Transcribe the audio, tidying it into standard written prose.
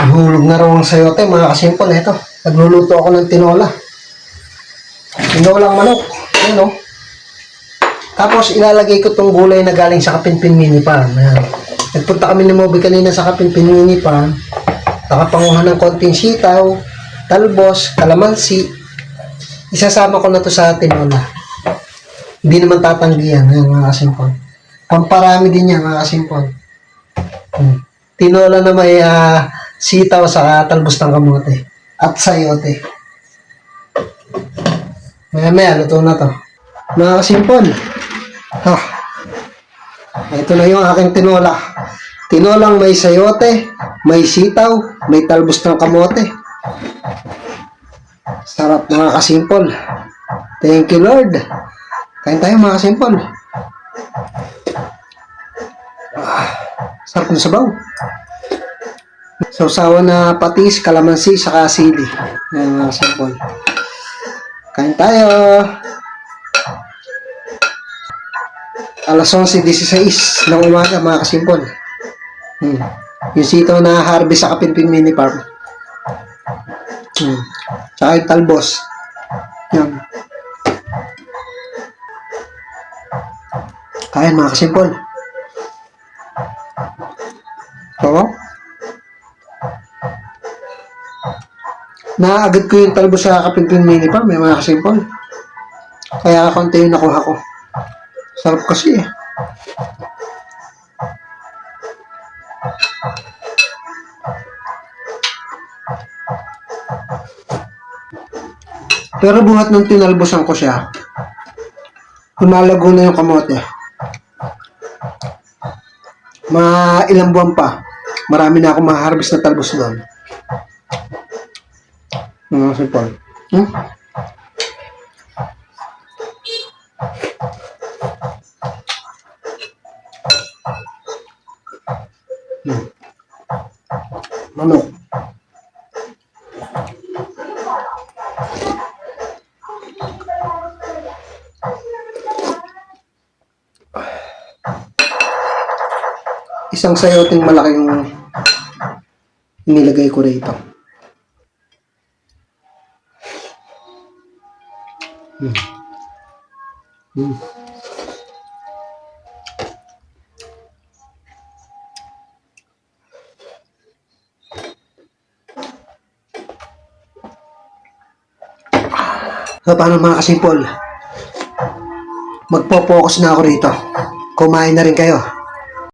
Hulog na raw ang sayote, mga kasimpol. Ito, nagluluto ako ng tinola. Tinolang manok. Ayan o. Tapos ilalagay ko tong gulay na galing sa Kapinpin Mini Farm. Ayan. Nagpunta kami ni Moby kanina sa Kapinpin Mini Farm. Nakapanguhan ng konting sitaw, talbos, kalamansi. Isasama ko na to sa tinola. Hindi naman tatanggihan. Ayan, mga kasimpol. Pamparami din yan, mga kasimpol. Tinola na may sitaw sa talbos ng kamote at sayote. Maya luto na to, mga kasimpol. Ito na yung aking tinola. Tinolang may sayote, may sitaw, may talbos ng kamote. Sarap, mga kasimpol. Thank you, Lord. Kain tayo, mga kasimpol. Sarap na sabaw. Sausawan na patis, kalamansi, saka sili. Ayan, mga kasimpol. Kain tayo. Alas 11:16 ng umaga, mga kasimpol. Yung sitaw na harvest sa Kapinpin Mini Farm. Tsaka yung talbos. Yan. Kain, mga kasimpol. Oo. Naagad ko yung talbos sa Kapinpin Mini Farm, may mga kasimpol. Kaya konti yung nakuha ko. Sarap kasi eh. Pero buhat nung tinalbosan ko siya, lumalago na yung kamote. Mga ilang buwan pa, marami na akong ma-harvest na talbos doon. Mga sipon. Manok. Isang sayoting malaking inilagay ko rito. So, paano, mga kasimpol? Magpo-focus na ako rito. Kumain na rin kayo.